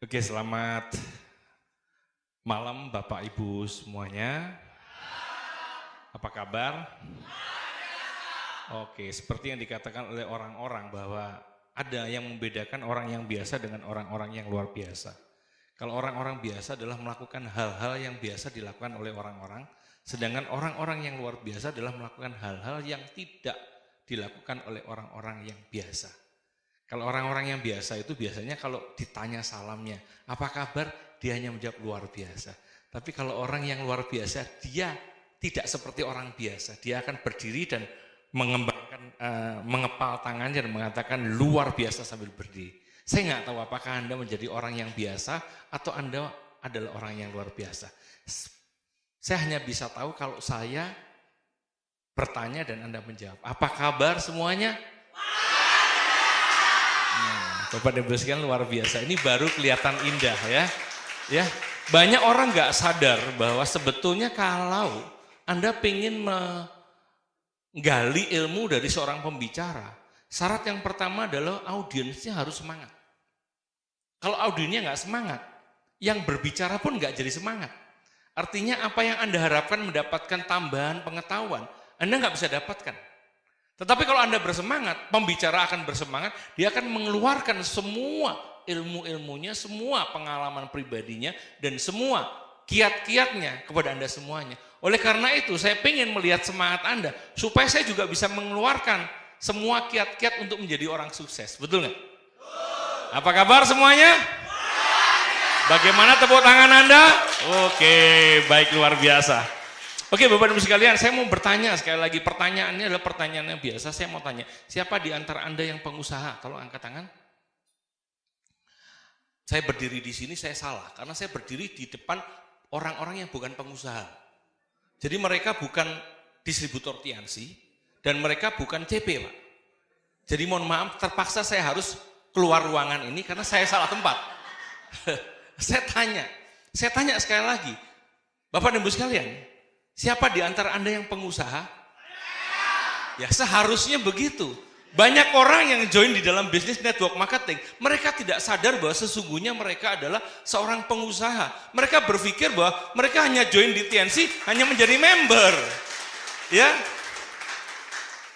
Oke, selamat malam Bapak Ibu semuanya. Apa kabar? Oke, seperti yang dikatakan oleh orang-orang bahwa ada yang membedakan orang yang biasa dengan orang-orang yang luar biasa. Kalau orang-orang biasa adalah melakukan hal-hal yang biasa dilakukan oleh orang-orang, sedangkan orang-orang yang luar biasa adalah melakukan hal-hal yang tidak dilakukan oleh orang-orang yang biasa. Kalau orang-orang yang biasa itu biasanya kalau ditanya salamnya, apa kabar? Dia hanya menjawab luar biasa. Tapi kalau orang yang luar biasa, dia tidak seperti orang biasa. Dia akan berdiri dan mengepal tangannya dan mengatakan luar biasa sambil berdiri. Saya nggak tahu apakah Anda menjadi orang yang biasa atau Anda adalah orang yang luar biasa. Saya hanya bisa tahu kalau saya bertanya dan Anda menjawab. Apa kabar semuanya? Bapak dan Ibu sekalian luar biasa. Ini baru kelihatan indah ya. Ya, banyak orang nggak sadar bahwa sebetulnya kalau Anda pengen menggali ilmu dari seorang pembicara, syarat yang pertama adalah audiensnya harus semangat. Kalau audiensnya nggak semangat, yang berbicara pun nggak jadi semangat. Artinya apa yang Anda harapkan mendapatkan tambahan pengetahuan, Anda nggak bisa dapatkan. Tetapi kalau Anda bersemangat, pembicara akan bersemangat, dia akan mengeluarkan semua ilmu-ilmunya, semua pengalaman pribadinya, dan semua kiat-kiatnya kepada Anda semuanya. Oleh karena itu, saya ingin melihat semangat Anda, supaya saya juga bisa mengeluarkan semua kiat-kiat untuk menjadi orang sukses. Betul nggak? Apa kabar semuanya? Bagaimana tepuk tangan Anda? Oke, baik, luar biasa. Oke Bapak dan Ibu sekalian, saya mau bertanya sekali lagi, pertanyaannya adalah pertanyaan yang biasa. Saya mau tanya, siapa di antara Anda yang pengusaha? Tolong angkat tangan. Saya berdiri di sini, saya salah, karena saya berdiri di depan orang-orang yang bukan pengusaha. Jadi mereka bukan distributor TNC, dan mereka bukan CP Pak. Jadi mohon maaf, terpaksa saya harus keluar ruangan ini, karena saya salah tempat. Saya tanya sekali lagi, Bapak dan Ibu sekalian, siapa di antara Anda yang pengusaha? Ya seharusnya begitu. Banyak orang yang join di dalam bisnis network marketing, mereka tidak sadar bahwa sesungguhnya mereka adalah seorang pengusaha. Mereka berpikir bahwa mereka hanya join di TNC, hanya menjadi member. Ya.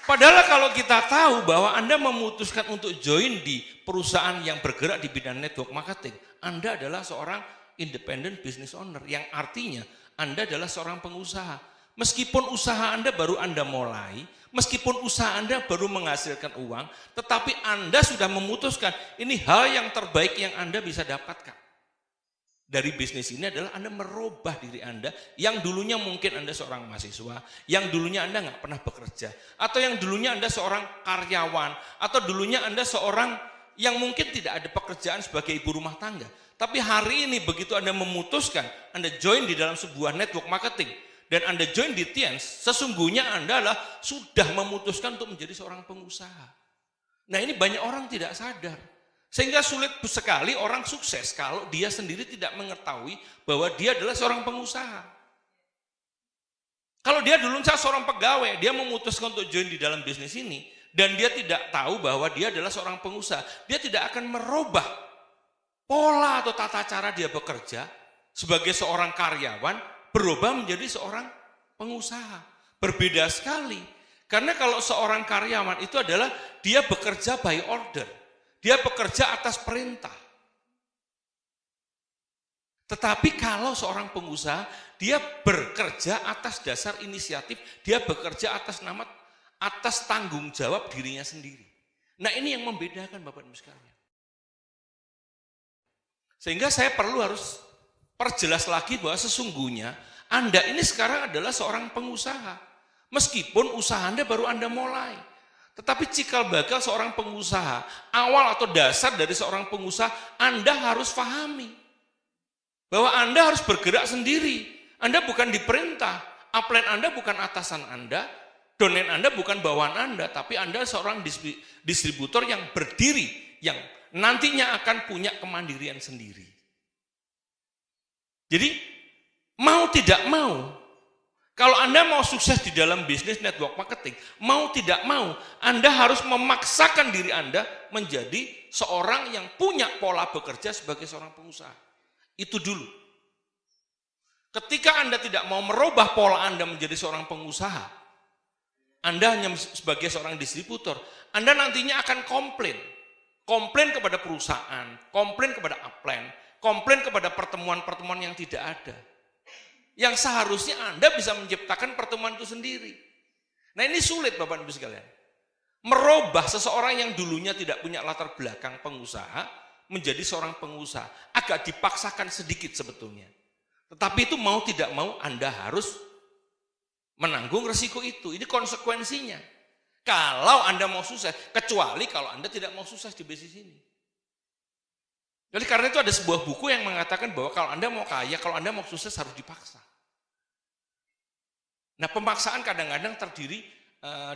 Padahal kalau kita tahu bahwa Anda memutuskan untuk join di perusahaan yang bergerak di bidang network marketing, Anda adalah seorang independent business owner, yang artinya Anda adalah seorang pengusaha. Meskipun usaha Anda baru Anda mulai, meskipun usaha Anda baru menghasilkan uang, tetapi Anda sudah memutuskan ini hal yang terbaik yang Anda bisa dapatkan. Dari bisnis ini adalah Anda merubah diri Anda, yang dulunya mungkin Anda seorang mahasiswa, yang dulunya Anda nggak pernah bekerja, atau yang dulunya Anda seorang karyawan, atau dulunya Anda seorang yang mungkin tidak ada pekerjaan sebagai ibu rumah tangga. Tapi hari ini begitu Anda memutuskan, Anda join di dalam sebuah network marketing, dan Anda join di TNC, sesungguhnya Anda adalah sudah memutuskan untuk menjadi seorang pengusaha. Nah ini banyak orang tidak sadar. Sehingga sulit sekali orang sukses kalau dia sendiri tidak mengetahui bahwa dia adalah seorang pengusaha. Kalau dia dulu seorang pegawai, dia memutuskan untuk join di dalam bisnis ini, dan dia tidak tahu bahwa dia adalah seorang pengusaha, dia tidak akan merubah pola atau tata cara dia bekerja sebagai seorang karyawan, berubah menjadi seorang pengusaha. Berbeda sekali. Karena kalau seorang karyawan itu adalah dia bekerja by order. Dia bekerja atas perintah. Tetapi kalau seorang pengusaha, dia bekerja atas dasar inisiatif, dia bekerja atas tanggung jawab dirinya sendiri. Nah ini yang membedakan Bapak dan Ibu sekalian. Sehingga saya perlu harus perjelas lagi bahwa sesungguhnya Anda ini sekarang adalah seorang pengusaha. Meskipun usaha Anda baru Anda mulai. Tetapi cikal bakal seorang pengusaha, awal atau dasar dari seorang pengusaha, Anda harus pahami. Bahwa Anda harus bergerak sendiri. Anda bukan diperintah. Upline Anda bukan atasan Anda. Domain Anda bukan bawahan Anda. Tapi Anda seorang distributor yang berdiri. Yang nantinya akan punya kemandirian sendiri. Jadi mau tidak mau, kalau Anda mau sukses di dalam bisnis network marketing, mau tidak mau, Anda harus memaksakan diri Anda menjadi seorang yang punya pola bekerja sebagai seorang pengusaha. Itu dulu. Ketika Anda tidak mau merubah pola Anda menjadi seorang pengusaha, Anda hanya sebagai seorang distributor, Anda nantinya akan komplain. Komplain kepada perusahaan, komplain kepada upline, komplain kepada pertemuan-pertemuan yang tidak ada. Yang seharusnya Anda bisa menciptakan pertemuan itu sendiri. Nah ini sulit Bapak Ibu sekalian. Merubah seseorang yang dulunya tidak punya latar belakang pengusaha menjadi seorang pengusaha. Agak dipaksakan sedikit sebetulnya. Tetapi itu mau tidak mau Anda harus menanggung resiko itu. Ini konsekuensinya. Kalau Anda mau sukses, kecuali kalau Anda tidak mau sukses di bisnis ini. Jadi karena itu ada sebuah buku yang mengatakan bahwa kalau Anda mau kaya, kalau Anda mau sukses harus dipaksa. Nah pemaksaan kadang-kadang terdiri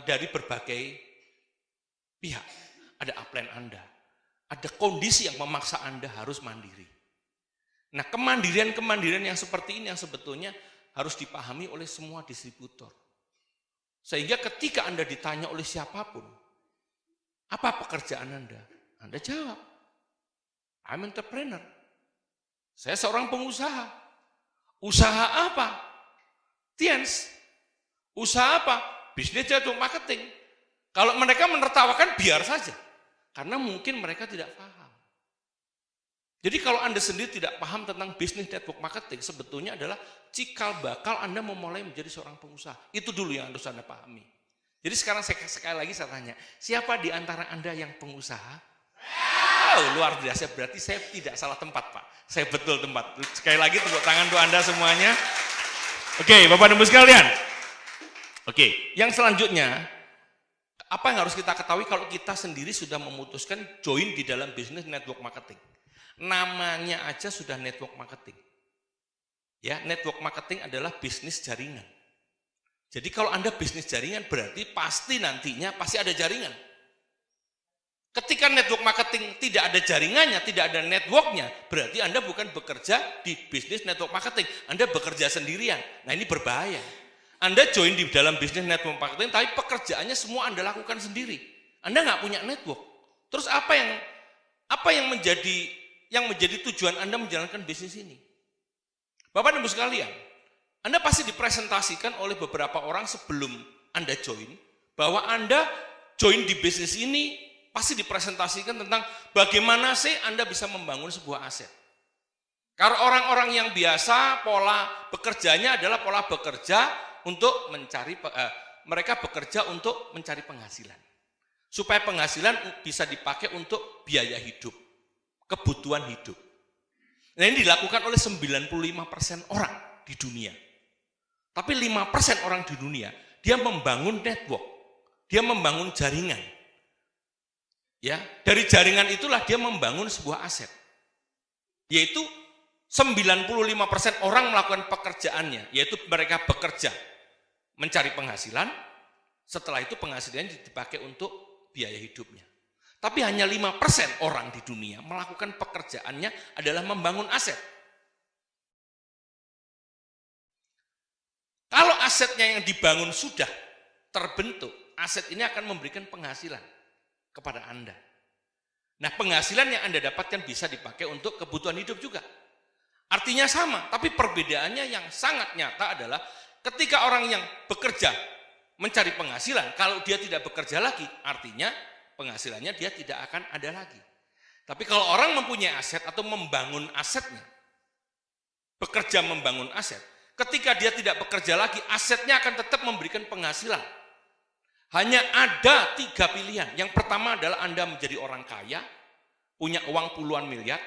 dari berbagai pihak. Ada upline Anda, ada kondisi yang memaksa Anda harus mandiri. Nah kemandirian-kemandirian yang seperti ini yang sebetulnya harus dipahami oleh semua distributor. Sehingga ketika Anda ditanya oleh siapapun, apa pekerjaan Anda? Anda jawab, I'm entrepreneur. Saya seorang pengusaha. Usaha apa? Tiens. Usaha apa? Bisnis network marketing. Kalau mereka menertawakan biar saja. Karena mungkin mereka tidak paham. Jadi kalau Anda sendiri tidak paham tentang bisnis network marketing, sebetulnya adalah cikal bakal Anda memulai menjadi seorang pengusaha. Itu dulu yang harus Anda pahami. Jadi sekarang sekali lagi saya tanya, siapa di antara Anda yang pengusaha? Oh, luar biasa, berarti saya tidak salah tempat Pak. Saya betul tempat. Sekali lagi tepuk tangan untuk Anda semuanya. Oke, Bapak dan Ibu sekalian. Oke, yang selanjutnya, apa yang harus kita ketahui kalau kita sendiri sudah memutuskan join di dalam bisnis network marketing. Namanya aja sudah network marketing. Ya, network marketing adalah bisnis jaringan. Jadi kalau Anda bisnis jaringan berarti pasti nantinya pasti ada jaringan. Ketika network marketing tidak ada jaringannya, tidak ada networknya, berarti Anda bukan bekerja di bisnis network marketing. Anda bekerja sendirian. Nah ini berbahaya. Anda join di dalam bisnis network marketing, tapi pekerjaannya semua Anda lakukan sendiri. Anda nggak punya network. Terus apa yang menjadi tujuan Anda menjalankan bisnis ini? Bapak dan Ibu sekalian, Anda pasti dipresentasikan oleh beberapa orang sebelum Anda join, bahwa Anda join di bisnis ini pasti dipresentasikan tentang bagaimana sih Anda bisa membangun sebuah aset. Karena orang-orang yang biasa pola bekerjanya adalah pola bekerja untuk mencari, mereka bekerja untuk mencari penghasilan. Supaya penghasilan bisa dipakai untuk biaya hidup, kebutuhan hidup. Nah ini dilakukan oleh 95% orang di dunia. Tapi 5% orang di dunia, dia membangun network, dia membangun jaringan. Ya, dari jaringan itulah dia membangun sebuah aset. Yaitu 95% orang melakukan pekerjaannya, yaitu mereka bekerja mencari penghasilan, setelah itu penghasilannya dipakai untuk biaya hidupnya. Tapi hanya 5% orang di dunia melakukan pekerjaannya adalah membangun aset. Kalau asetnya yang dibangun sudah terbentuk, aset ini akan memberikan penghasilan kepada Anda. Nah, penghasilan yang Anda dapatkan bisa dipakai untuk kebutuhan hidup juga. Artinya sama, tapi perbedaannya yang sangat nyata adalah ketika orang yang bekerja mencari penghasilan, kalau dia tidak bekerja lagi, artinya penghasilannya dia tidak akan ada lagi. Tapi kalau orang mempunyai aset atau membangun asetnya, bekerja membangun aset, ketika dia tidak bekerja lagi, asetnya akan tetap memberikan penghasilan. Hanya ada 3 pilihan. Yang pertama adalah Anda menjadi orang kaya, punya uang puluhan miliar.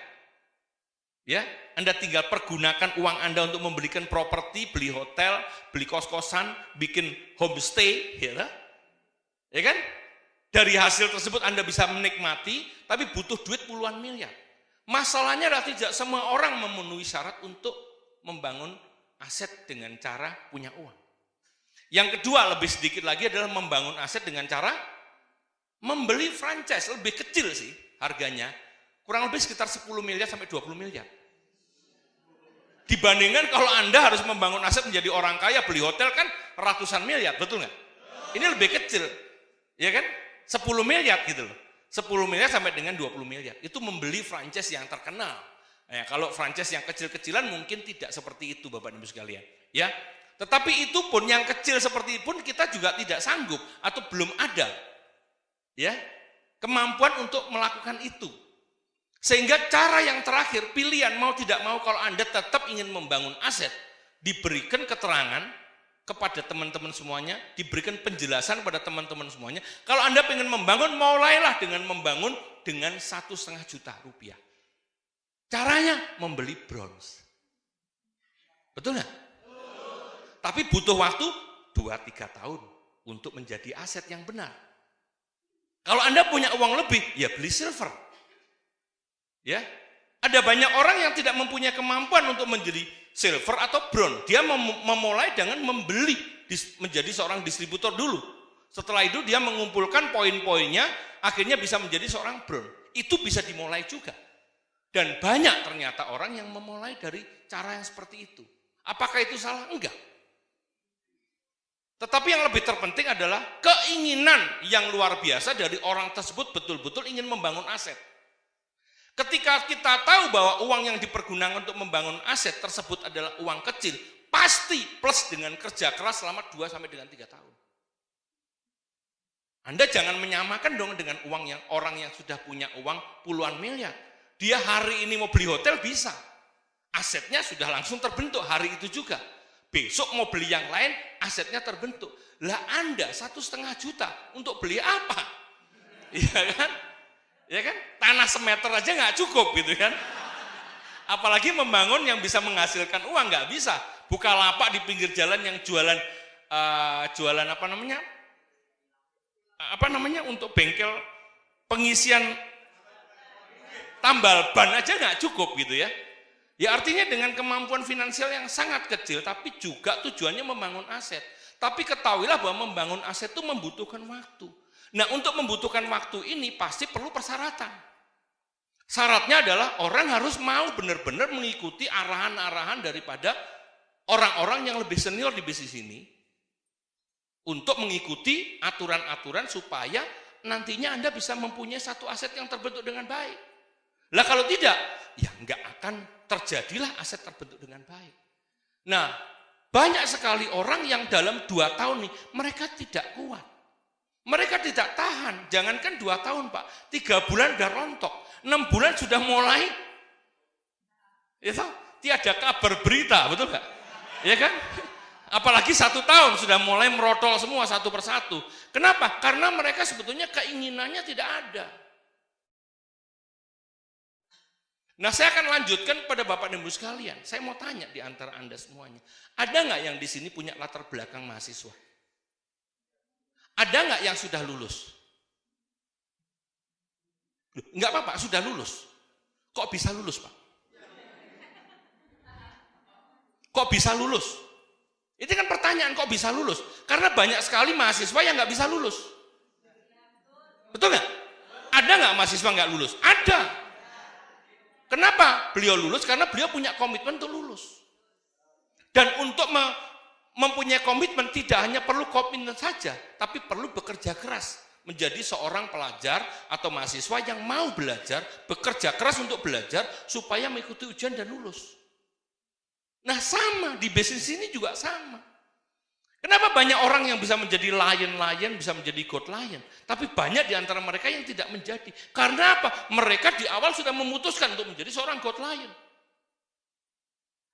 Ya, Anda tinggal pergunakan uang Anda untuk membelikan properti, beli hotel, beli kos-kosan, bikin homestay, ya kan? Dari hasil tersebut Anda bisa menikmati, tapi butuh duit puluhan miliar. Masalahnya adalah tidak semua orang memenuhi syarat untuk membangun aset dengan cara punya uang. Yang kedua lebih sedikit lagi adalah membangun aset dengan cara membeli franchise, lebih kecil sih harganya. Kurang lebih sekitar 10 miliar sampai 20 miliar. Dibandingkan kalau Anda harus membangun aset menjadi orang kaya, beli hotel kan ratusan miliar, betul nggak? Ini lebih kecil, ya kan? 10 miliar gitu loh. 10 miliar sampai dengan 20 miliar. Itu membeli franchise yang terkenal. Nah, kalau franchise yang kecil-kecilan mungkin tidak seperti itu Bapak Ibu sekalian. Ya, tetapi itu pun yang kecil seperti itu pun kita juga tidak sanggup atau belum ada ya kemampuan untuk melakukan itu. Sehingga cara yang terakhir, pilihan mau tidak mau kalau Anda tetap ingin membangun aset, diberikan keterangan kepada teman-teman semuanya, diberikan penjelasan pada teman-teman semuanya. Kalau Anda ingin membangun, mulailah dengan membangun dengan 1,5 juta rupiah. Caranya membeli bronze. Betul nggak? Tapi butuh waktu 2-3 tahun untuk menjadi aset yang benar. Kalau Anda punya uang lebih, ya beli silver. Ya, ada banyak orang yang tidak mempunyai kemampuan untuk menjadi silver atau bronze. Dia memulai dengan membeli menjadi seorang distributor dulu. Setelah itu dia mengumpulkan poin-poinnya, akhirnya bisa menjadi seorang bronze. Itu bisa dimulai juga. Dan banyak ternyata orang yang memulai dari cara yang seperti itu. Apakah itu salah? Enggak. Tetapi yang lebih terpenting adalah keinginan yang luar biasa dari orang tersebut betul-betul ingin membangun aset. Ketika kita tahu bahwa uang yang dipergunakan untuk membangun aset tersebut adalah uang kecil, pasti plus dengan kerja keras selama 2-3 tahun. Anda jangan menyamakan dong dengan uang yang orang yang sudah punya uang puluhan miliar. Dia hari ini mau beli hotel bisa. Asetnya sudah langsung terbentuk hari itu juga. Besok mau beli yang lain, asetnya terbentuk. Lah Anda 1,5 juta untuk beli apa? Iya kan? Ya kan, tanah semeter aja nggak cukup gitu kan, apalagi membangun yang bisa menghasilkan uang. Nggak bisa buka lapak di pinggir jalan yang jualan apa namanya untuk bengkel pengisian tambal ban aja nggak cukup gitu ya. Ya artinya dengan kemampuan finansial yang sangat kecil tapi juga tujuannya membangun aset. Tapi ketahuilah bahwa membangun aset itu membutuhkan waktu. Nah, untuk membutuhkan waktu ini pasti perlu persyaratan. Syaratnya adalah orang harus mau benar-benar mengikuti arahan-arahan daripada orang-orang yang lebih senior di bisnis ini untuk mengikuti aturan-aturan supaya nantinya Anda bisa mempunyai satu aset yang terbentuk dengan baik. Lah kalau tidak, ya nggak akan terjadilah aset terbentuk dengan baik. Nah, banyak sekali orang yang dalam 2 tahun nih, mereka tidak kuat. Mereka tidak tahan, jangankan 2 tahun Pak, 3 bulan udah rontok, 6 bulan sudah mulai, ya tiada kabar berita, betul nggak? Ya kan? Apalagi 1 tahun sudah mulai merotol semua satu persatu. Kenapa? Karena mereka sebetulnya keinginannya tidak ada. Nah, saya akan lanjutkan pada Bapak dan Ibu sekalian. Saya mau tanya di antara Anda semuanya, ada nggak yang di sini punya latar belakang mahasiswa? Ada nggak yang sudah lulus? Enggak apa-apa, sudah lulus. Kok bisa lulus, Pak? Kok bisa lulus? Itu kan pertanyaan, kok bisa lulus? Karena banyak sekali mahasiswa yang nggak bisa lulus. Betul nggak? Ada nggak mahasiswa nggak lulus? Ada. Kenapa beliau lulus? Karena beliau punya komitmen untuk lulus. Dan untuk mempunyai komitmen tidak hanya perlu komitmen saja, tapi perlu bekerja keras. Menjadi seorang pelajar atau mahasiswa yang mau belajar, bekerja keras untuk belajar supaya mengikuti ujian dan lulus. Nah sama, di bisnis ini juga sama. Kenapa banyak orang yang bisa menjadi lion, bisa menjadi god lion, tapi banyak di antara mereka yang tidak menjadi. Karena apa? Mereka di awal sudah memutuskan untuk menjadi seorang god lion.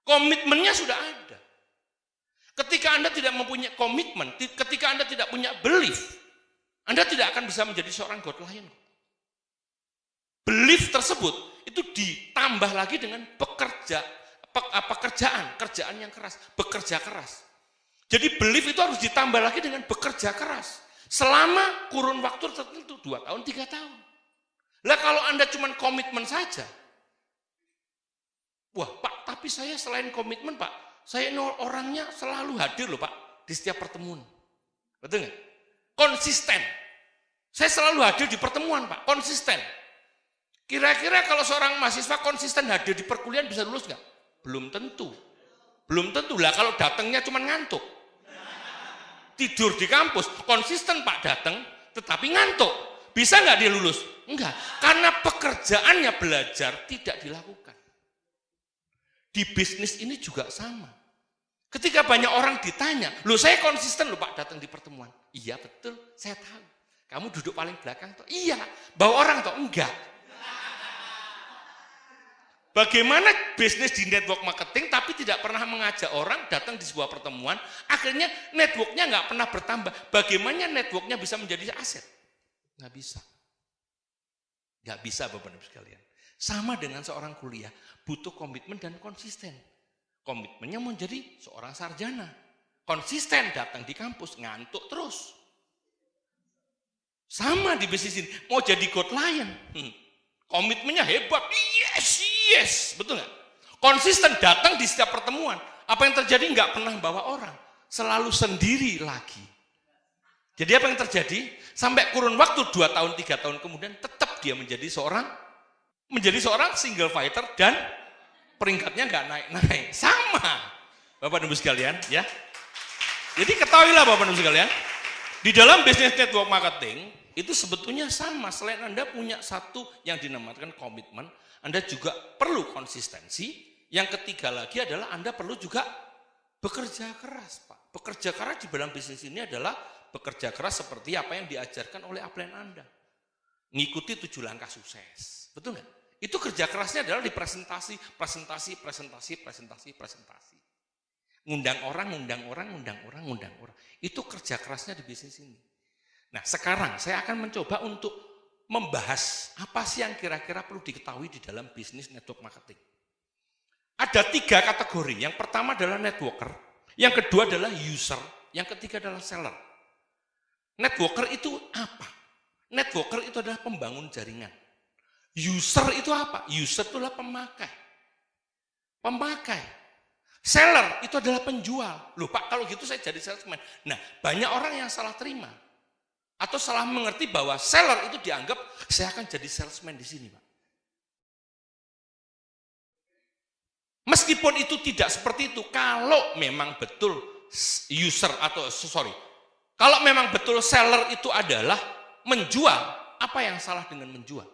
Komitmennya sudah ada. Ketika Anda tidak mempunyai komitmen, ketika Anda tidak punya belief, Anda tidak akan bisa menjadi seorang god lion. Belief tersebut itu ditambah lagi dengan kerjaan yang keras, bekerja keras. Jadi belief itu harus ditambah lagi dengan bekerja keras. Selama kurun waktu tertentu, 2 tahun, 3 tahun. Lah kalau Anda cuma komitmen saja, wah Pak, tapi saya selain komitmen Pak, saya orangnya selalu hadir loh Pak, di setiap pertemuan. Betul nggak? Konsisten. Saya selalu hadir di pertemuan Pak, konsisten. Kira-kira kalau seorang mahasiswa konsisten hadir di perkuliahan bisa lulus nggak? Belum tentu. Belum tentu lah kalau datangnya cuma ngantuk. Tidur di kampus, konsisten Pak datang, tetapi ngantuk. Bisa nggak dia lulus? Enggak, karena pekerjaannya belajar tidak dilakukan. Di bisnis ini juga sama. Ketika banyak orang ditanya, loh saya konsisten loh Pak datang di pertemuan. Iya betul, saya tahu. Kamu duduk paling belakang toh? Iya. Bawa orang toh? Enggak. Bagaimana bisnis di network marketing tapi tidak pernah mengajak orang datang di sebuah pertemuan, akhirnya networknya nggak pernah bertambah. Bagaimana networknya bisa menjadi aset? Nggak bisa. Nggak bisa Bapak Ibu sekalian. Sama dengan seorang kuliah, butuh komitmen dan konsisten. Komitmennya menjadi seorang sarjana. Konsisten datang di kampus, ngantuk terus. Sama di bisnis ini, mau jadi God Lion. Komitmennya hebat, yes, betul nggak? Konsisten datang di setiap pertemuan. Apa yang terjadi? Nggak pernah bawa orang, selalu sendiri lagi. Jadi apa yang terjadi? Sampai kurun waktu 2 tahun, 3 tahun kemudian tetap dia menjadi seorang single fighter dan peringkatnya nggak naik-naik. Sama, Bapak Ibu sekalian, ya. Jadi ketahuilah Bapak Ibu sekalian, di dalam bisnis network marketing itu sebetulnya sama. Selain Anda punya satu yang dinamakan komitmen, Anda juga perlu konsistensi. Yang ketiga lagi adalah Anda perlu juga bekerja keras, Pak. Bekerja keras di dalam bisnis ini adalah bekerja keras seperti apa yang diajarkan oleh upline Anda. Ngikuti 7 langkah sukses. Betul nggak? Itu kerja kerasnya adalah di presentasi. Ngundang orang. Itu kerja kerasnya di bisnis ini. Nah, sekarang saya akan mencoba untuk membahas apa sih yang kira-kira perlu diketahui di dalam bisnis network marketing. Ada 3 kategori. Yang pertama adalah networker, yang kedua adalah user, yang ketiga adalah seller. Networker itu apa? Networker itu adalah pembangun jaringan. User itu apa? User itu adalah pemakai. Seller itu adalah penjual. Loh Pak, kalau gitu saya jadi salesman. Nah, banyak orang yang salah terima atau salah mengerti bahwa seller itu dianggap saya akan jadi salesman di sini, Pak. Meskipun itu tidak seperti itu, kalau memang betul kalau memang betul seller itu adalah menjual, apa yang salah dengan menjual?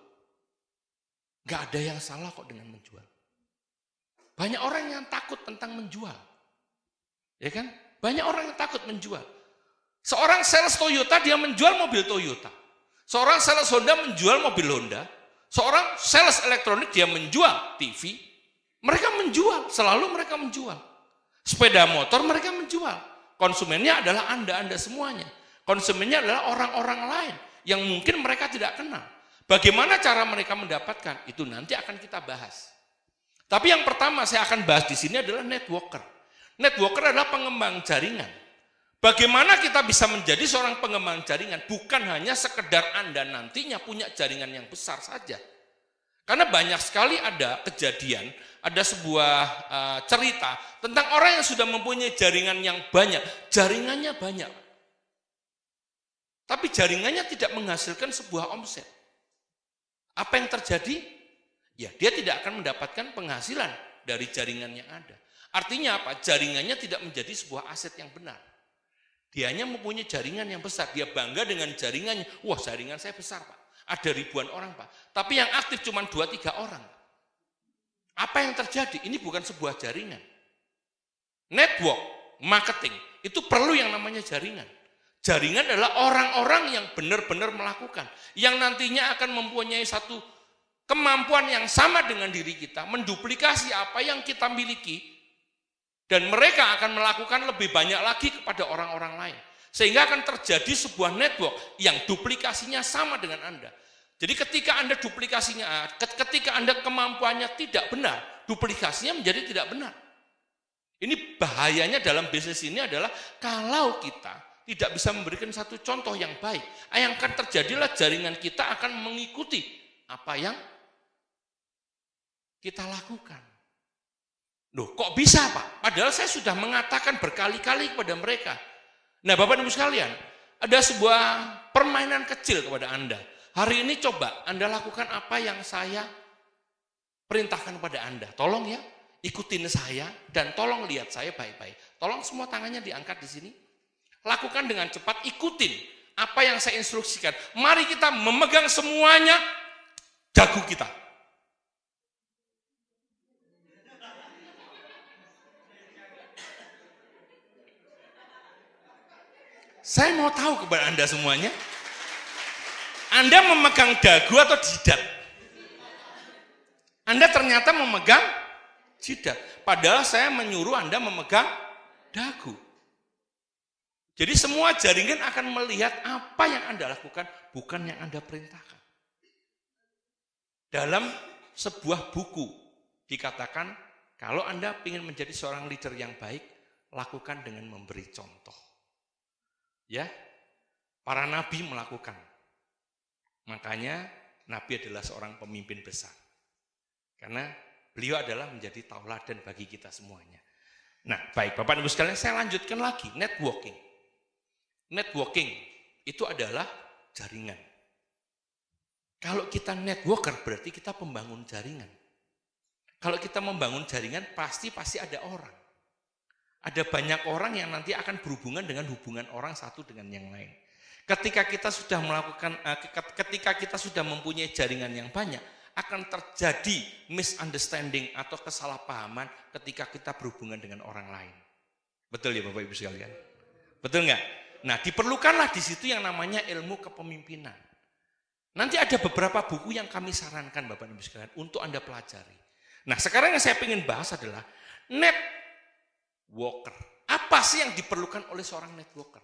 Gak ada yang salah kok dengan menjual. Banyak orang yang takut tentang menjual. Ya kan? Banyak orang yang takut menjual. Seorang sales Toyota, dia menjual mobil Toyota. Seorang sales Honda menjual mobil Honda. Seorang sales elektronik, dia menjual TV. Mereka menjual, selalu mereka menjual. Sepeda motor mereka menjual. Konsumennya adalah Anda semuanya. Konsumennya adalah orang-orang lain yang mungkin mereka tidak kenal. Bagaimana cara mereka mendapatkan? Itu nanti akan kita bahas. Tapi yang pertama saya akan bahas di sini adalah networker. Networker adalah pengembang jaringan. Bagaimana kita bisa menjadi seorang pengembang jaringan? Bukan hanya sekedar Anda nantinya punya jaringan yang besar saja. Karena banyak sekali ada kejadian, ada sebuah cerita tentang orang yang sudah mempunyai jaringan yang banyak. Jaringannya banyak. Tapi jaringannya tidak menghasilkan sebuah omset. Apa yang terjadi? Ya, dia tidak akan mendapatkan penghasilan dari jaringan yang ada. Artinya apa? Jaringannya tidak menjadi sebuah aset yang benar. Dia hanya mempunyai jaringan yang besar. Dia bangga dengan jaringannya. Wah, jaringan saya besar, Pak. Ada ribuan orang, Pak. Tapi yang aktif cuma 2-3 orang. Apa yang terjadi? Ini bukan sebuah jaringan. Network marketing itu perlu yang namanya jaringan. Jaringan adalah orang-orang yang benar-benar melakukan. Yang nantinya akan mempunyai satu kemampuan yang sama dengan diri kita. Menduplikasi apa yang kita miliki. Dan mereka akan melakukan lebih banyak lagi kepada orang-orang lain. Sehingga akan terjadi sebuah network yang duplikasinya sama dengan Anda. Jadi ketika Anda ketika Anda kemampuannya tidak benar, duplikasinya menjadi tidak benar. Ini bahayanya dalam bisnis ini adalah kalau kita tidak bisa memberikan satu contoh yang baik, yang akan terjadilah jaringan kita akan mengikuti apa yang kita lakukan. Loh, kok bisa Pak? Padahal saya sudah mengatakan berkali-kali kepada mereka. Nah Bapak Ibu sekalian, ada sebuah permainan kecil kepada Anda. Hari ini coba Anda lakukan apa yang saya perintahkan kepada Anda. Tolong ya, ikutin saya dan tolong lihat saya baik-baik. Tolong semua tangannya diangkat di sini. Lakukan dengan cepat, ikutin apa yang saya instruksikan. Mari kita memegang semuanya dagu kita. Saya mau tahu kepada Anda semuanya, Anda memegang dagu atau jidat? Anda ternyata memegang jidat. Padahal saya menyuruh Anda memegang dagu. Jadi semua jaringan akan melihat apa yang Anda lakukan, bukan yang Anda perintahkan. Dalam sebuah buku dikatakan, kalau Anda ingin menjadi seorang leader yang baik, lakukan dengan memberi contoh. Ya, para nabi melakukan. Makanya nabi adalah seorang pemimpin besar. Karena beliau adalah menjadi tauladan bagi kita semuanya. Nah, baik Bapak Ibu sekalian, saya lanjutkan lagi, networking. Networking itu adalah jaringan. Kalau kita networker berarti kita pembangun jaringan. Kalau kita membangun jaringan pasti ada orang. Ada banyak orang yang nanti akan berhubungan dengan hubungan orang satu dengan yang lain. Ketika kita sudah mempunyai jaringan yang banyak, akan terjadi misunderstanding atau kesalahpahaman ketika kita berhubungan dengan orang lain. Betul ya Bapak Ibu sekalian? Betul nggak? Nah, diperlukanlah di situ yang namanya ilmu kepemimpinan. Nanti ada beberapa buku yang kami sarankan Bapak Ibu sekalian untuk Anda pelajari. Nah, sekarang yang saya ingin bahas adalah networker. Apa sih yang diperlukan oleh seorang networker?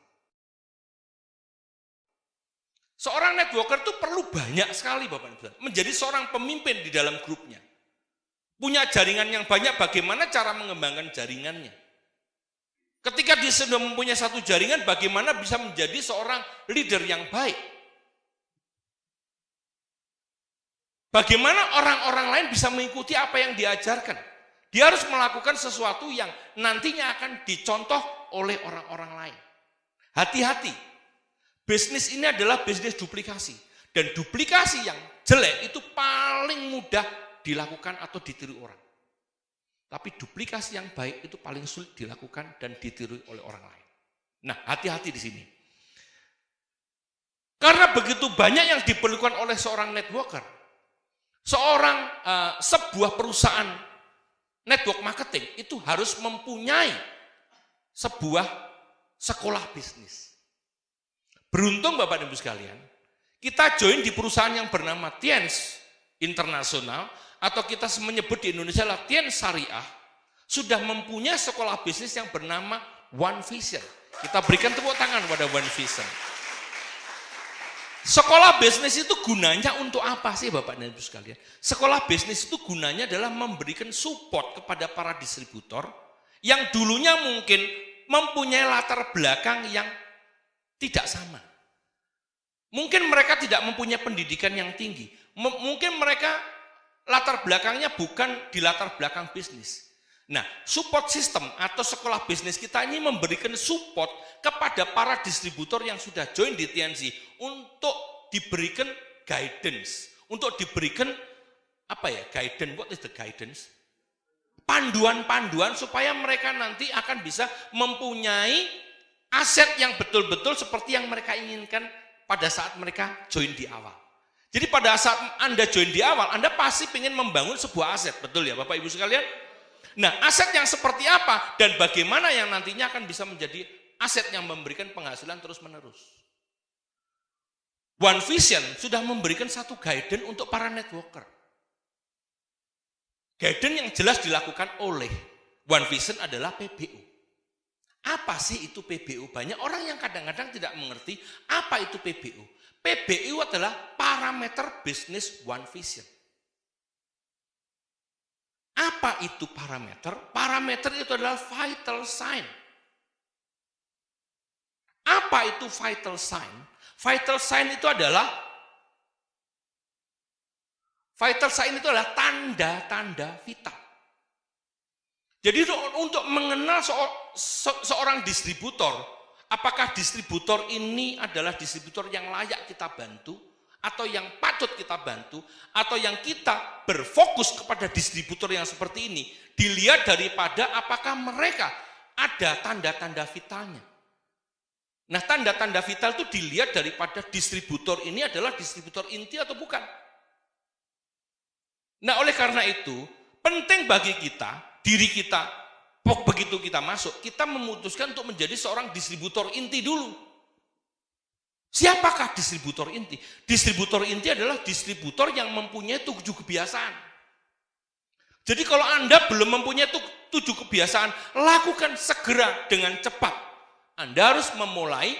Seorang networker itu perlu banyak sekali Bapak Ibu. Menjadi seorang pemimpin di dalam grupnya. Punya jaringan yang banyak, bagaimana cara mengembangkan jaringannya. Ketika dia sudah mempunyai satu jaringan, bagaimana bisa menjadi seorang leader yang baik. Bagaimana orang-orang lain bisa mengikuti apa yang diajarkan. Dia harus melakukan sesuatu yang nantinya akan dicontoh oleh orang-orang lain. Hati-hati. Bisnis ini adalah bisnis duplikasi. Dan duplikasi yang jelek itu paling mudah dilakukan atau ditiru orang. Tapi duplikasi yang baik itu paling sulit dilakukan dan ditiru oleh orang lain. Nah, hati-hati di sini. Karena begitu banyak yang diperlukan oleh seorang networker. Sebuah perusahaan network marketing itu harus mempunyai sebuah sekolah bisnis. Beruntung Bapak dan Ibu sekalian, kita join di perusahaan yang bernama Tiens Internasional, atau kita menyebut di Indonesia adalah Tiens Syariah, sudah mempunyai sekolah bisnis yang bernama One Vision. Kita berikan tepuk tangan pada One Vision. Sekolah bisnis itu gunanya untuk apa sih Bapak dan Ibu sekalian? Sekolah bisnis itu gunanya adalah memberikan support kepada para distributor yang dulunya mungkin mempunyai latar belakang yang tidak sama. Mungkin mereka tidak mempunyai pendidikan yang tinggi. Mungkin mereka latar belakangnya bukan di latar belakang bisnis. Nah, support system atau sekolah bisnis kita ini memberikan support kepada para distributor yang sudah join di TNC untuk diberikan guidance, untuk diberikan guidance, what is the guidance? Panduan-panduan supaya mereka nanti akan bisa mempunyai aset yang betul-betul seperti yang mereka inginkan pada saat mereka join di awal. Jadi pada saat Anda join di awal, Anda pasti ingin membangun sebuah aset, betul ya Bapak Ibu sekalian? Nah, aset yang seperti apa dan bagaimana yang nantinya akan bisa menjadi aset yang memberikan penghasilan terus-menerus. One Vision sudah memberikan satu guidance untuk para networker. Guidance yang jelas dilakukan oleh One Vision adalah PBU. Apa sih itu PBU? Banyak orang yang kadang-kadang tidak mengerti apa itu PBU. PBU adalah parameter bisnis One Vision. Apa itu parameter? Parameter itu adalah vital sign. Apa itu vital sign? Vital sign itu adalah tanda-tanda vital. Jadi untuk mengenal seorang distributor, apakah distributor ini adalah distributor yang layak kita bantu, atau yang patut kita bantu, atau yang kita berfokus kepada distributor yang seperti ini, dilihat daripada apakah mereka ada tanda-tanda vitalnya. Nah, tanda-tanda vital itu dilihat daripada distributor ini adalah distributor inti atau bukan. Nah, oleh karena itu, penting bagi kita, diri kita, begitu kita masuk, kita memutuskan untuk menjadi seorang distributor inti dulu. Siapakah distributor inti? Distributor inti adalah distributor yang mempunyai 7 kebiasaan. Jadi kalau Anda belum mempunyai 7 kebiasaan, lakukan segera dengan cepat. Anda harus memulai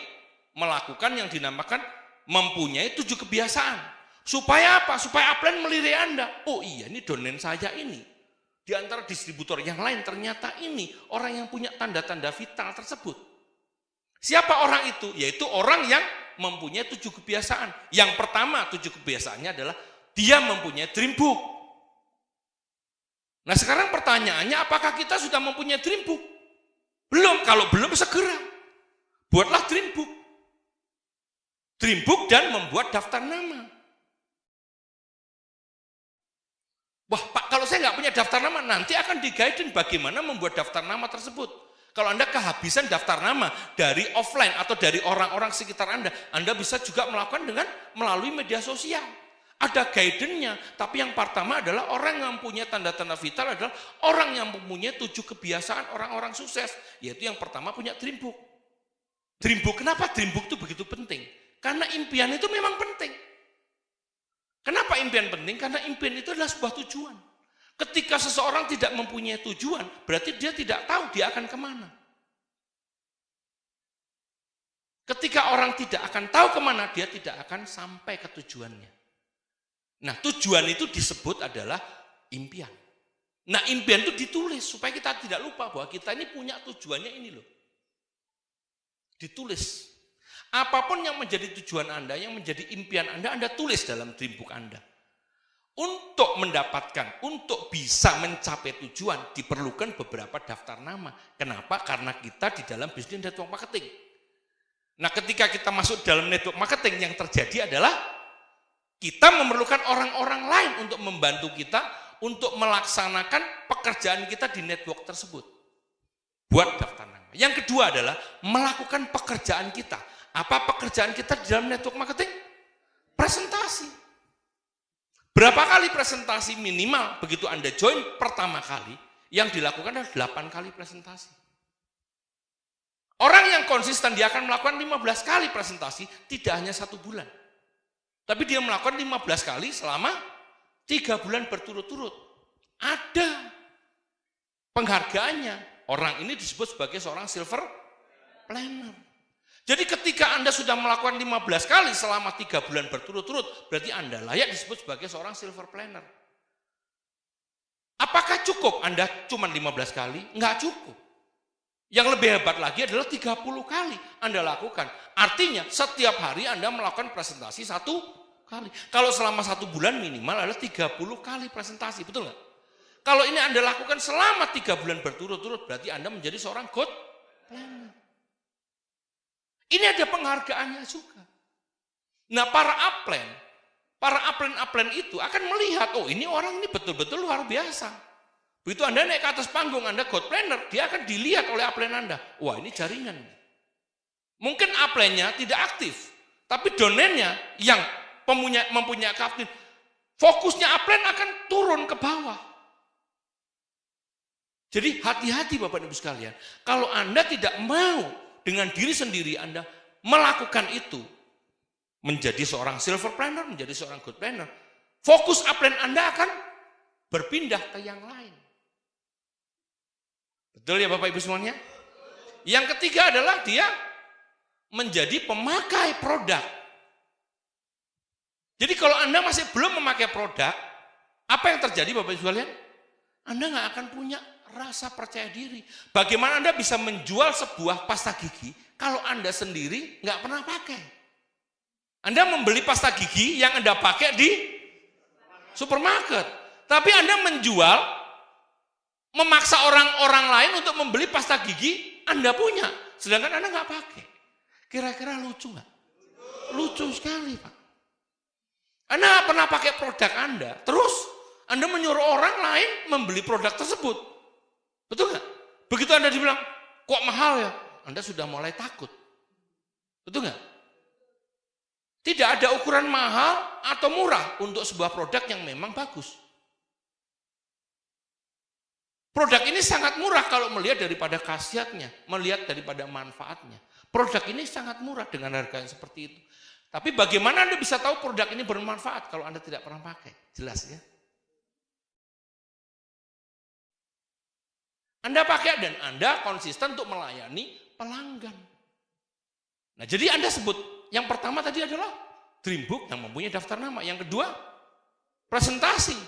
melakukan yang dinamakan mempunyai 7 kebiasaan. Supaya apa? Supaya upline melirik Anda. Oh iya, ini domain saya ini. Di antara distributor yang lain ternyata ini orang yang punya tanda-tanda vital tersebut. Siapa orang itu? Yaitu orang yang mempunyai 7 kebiasaan. Yang pertama 7 kebiasaannya adalah dia mempunyai dream book. Nah sekarang pertanyaannya, apakah kita sudah mempunyai dream book? Belum. Kalau belum, segera buatlah dream book. Dream book dan membuat daftar nama. Wah Pak, kalau saya nggak punya daftar nama, nanti akan di-guide bagaimana membuat daftar nama tersebut. Kalau Anda kehabisan daftar nama dari offline atau dari orang-orang sekitar Anda bisa juga melakukan dengan melalui media sosial. Ada guidance-nya, tapi yang pertama adalah orang yang mempunyai tanda-tanda vital adalah orang yang mempunyai 7 kebiasaan orang-orang sukses. Yaitu yang pertama punya dream book. Dream book, kenapa dream book itu begitu penting? Karena impian itu memang penting. Kenapa impian penting? Karena impian itu adalah sebuah tujuan. Ketika seseorang tidak mempunyai tujuan, berarti dia tidak tahu dia akan kemana. Ketika orang tidak akan tahu kemana, dia tidak akan sampai ke tujuannya. Nah, tujuan itu disebut adalah impian. Nah, impian itu ditulis supaya kita tidak lupa bahwa kita ini punya tujuannya ini loh. Ditulis. Apapun yang menjadi tujuan Anda, yang menjadi impian Anda tulis dalam dream book Anda. Untuk mendapatkan, untuk bisa mencapai tujuan, diperlukan beberapa daftar nama. Kenapa? Karena kita di dalam bisnis network marketing. Nah, ketika kita masuk dalam network marketing, yang terjadi adalah kita memerlukan orang-orang lain untuk membantu kita untuk melaksanakan pekerjaan kita di network tersebut. Buat daftar nama. Yang kedua adalah melakukan pekerjaan kita. Apa pekerjaan kita di dalam network marketing? Presentasi. Berapa kali presentasi minimal begitu Anda join pertama kali, yang dilakukan adalah 8 kali presentasi. Orang yang konsisten dia akan melakukan 15 kali presentasi, tidak hanya 1 bulan. Tapi dia melakukan 15 kali selama 3 bulan berturut-turut. Ada penghargaannya. Orang ini disebut sebagai seorang silver planner. Jadi ketika Anda sudah melakukan 15 kali selama 3 bulan berturut-turut, berarti Anda layak disebut sebagai seorang silver planner. Apakah cukup Anda cuma 15 kali? Enggak cukup. Yang lebih hebat lagi adalah 30 kali Anda lakukan. Artinya setiap hari Anda melakukan presentasi 1 kali. Kalau selama 1 bulan minimal adalah 30 kali presentasi, betul nggak? Kalau ini Anda lakukan selama 3 bulan berturut-turut, berarti Anda menjadi seorang good planner. Ini ada penghargaannya juga. Nah, para upline itu akan melihat, oh ini orang ini betul-betul luar biasa. Begitu Anda naik ke atas panggung, Anda good planner, dia akan dilihat oleh upline Anda. Wah, ini jaringan. Mungkin upline-nya tidak aktif, tapi domainnya yang mempunyai aktif, fokusnya upline akan turun ke bawah. Jadi hati-hati Bapak Ibu sekalian, kalau Anda tidak mau dengan diri sendiri Anda melakukan itu, menjadi seorang silver planner, menjadi seorang good planner, fokus upline Anda akan berpindah ke yang lain. Betul ya Bapak Ibu semuanya? Yang ketiga adalah dia menjadi pemakai produk. Jadi kalau Anda masih belum memakai produk, apa yang terjadi Bapak Ibu sekalian? Anda nggak akan punya rasa percaya diri. Bagaimana Anda bisa menjual sebuah pasta gigi kalau Anda sendiri nggak pernah pakai? Anda membeli pasta gigi yang Anda pakai di supermarket, tapi Anda menjual, memaksa orang-orang lain untuk membeli pasta gigi Anda punya, sedangkan Anda nggak pakai. Kira-kira lucu nggak? Lucu sekali Pak. Anda pernah pakai produk Anda, terus Anda menyuruh orang lain membeli produk tersebut. Betul nggak? Begitu Anda dibilang, kok mahal ya? Anda sudah mulai takut. Betul nggak? Tidak ada ukuran mahal atau murah untuk sebuah produk yang memang bagus. Produk ini sangat murah kalau melihat daripada khasiatnya, melihat daripada manfaatnya. Produk ini sangat murah dengan harga yang seperti itu. Tapi bagaimana Anda bisa tahu produk ini bermanfaat kalau Anda tidak pernah pakai? Jelas ya. Anda pakai dan Anda konsisten untuk melayani pelanggan. Nah, jadi Anda sebut, yang pertama tadi adalah Dreambook yang mempunyai daftar nama. Yang kedua, presentasi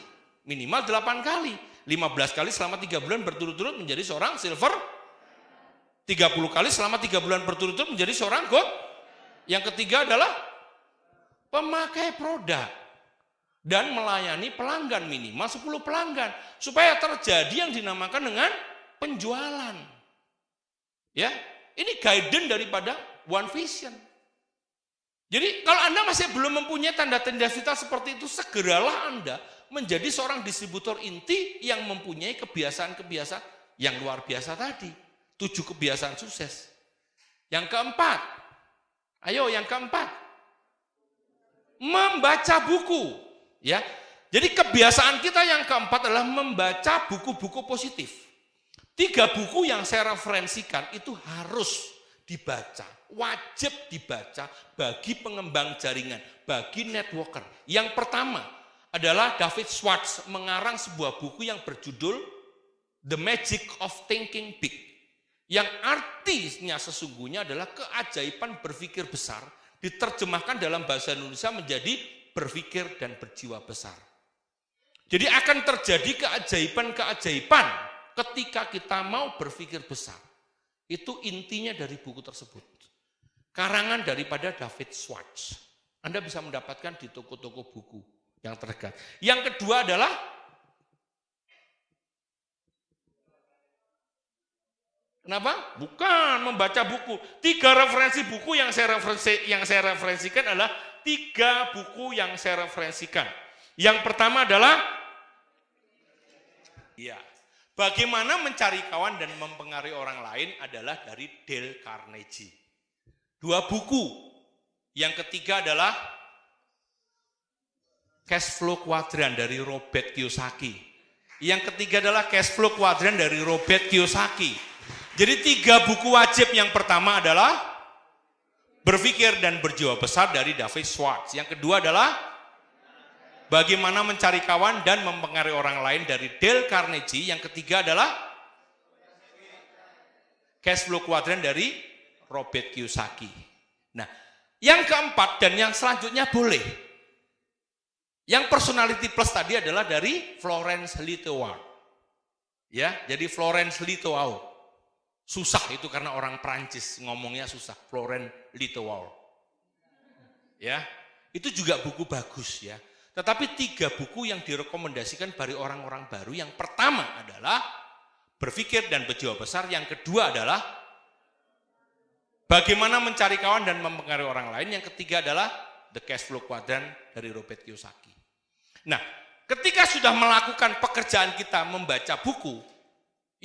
minimal 8 kali. 15 kali selama 3 bulan berturut-turut menjadi seorang silver. 30 kali selama 3 bulan berturut-turut menjadi seorang gold. Yang ketiga adalah pemakai produk. Dan melayani pelanggan minimal 10 pelanggan. Supaya terjadi yang dinamakan dengan penjualan. Ya, ini guidance daripada One Vision. Jadi kalau Anda masih belum mempunyai tanda-tanda vital seperti itu, segeralah Anda menjadi seorang distributor inti yang mempunyai kebiasaan-kebiasaan yang luar biasa tadi. 7 kebiasaan sukses. Yang keempat, ayo yang keempat, membaca buku. Ya, jadi kebiasaan kita yang keempat adalah membaca buku-buku positif. 3 buku yang saya referensikan itu harus dibaca, wajib dibaca bagi pengembang jaringan, bagi networker. Yang pertama adalah David Schwartz mengarang sebuah buku yang berjudul The Magic of Thinking Big. Yang artinya sesungguhnya adalah keajaiban berpikir besar, diterjemahkan dalam bahasa Indonesia menjadi berpikir dan berjiwa besar. Jadi akan terjadi keajaiban-keajaiban ketika kita mau berpikir besar. Itu intinya dari buku tersebut. Karangan daripada David Schwartz. Anda bisa mendapatkan di toko-toko buku yang terdekat. Yang kedua adalah kenapa? Bukan membaca buku. 3 referensi buku yang saya referensikan adalah 3 buku yang saya referensikan. Yang pertama adalah bagaimana mencari kawan dan mempengaruhi orang lain adalah dari Dale Carnegie. 2 buku. Yang ketiga adalah Cash Flow Quadrant dari Robert Kiyosaki. Yang ketiga adalah Cash Flow Quadrant dari Robert Kiyosaki. Jadi 3 buku wajib. Yang pertama adalah Berpikir dan Berjiwa Besar dari David Schwartz. Yang kedua adalah Bagaimana Mencari Kawan dan Mempengaruhi Orang Lain dari Dale Carnegie. Yang ketiga adalah Cash Flow Quadrant dari Robert Kiyosaki. Nah, yang keempat dan yang selanjutnya boleh. Yang personality plus tadi adalah dari Florence Littauer. Ya, jadi Florence Littauer. Susah itu karena orang Prancis ngomongnya susah. Florence Littauer. Ya, itu juga buku bagus ya. Tetapi 3 buku yang direkomendasikan bagi orang-orang baru. Yang pertama adalah Berpikir dan Berjiwa Besar. Yang kedua adalah Bagaimana Mencari Kawan dan Mempengaruhi Orang Lain. Yang ketiga adalah The Cash Flow Quadrant dari Robert Kiyosaki. Nah, ketika sudah melakukan pekerjaan kita membaca buku,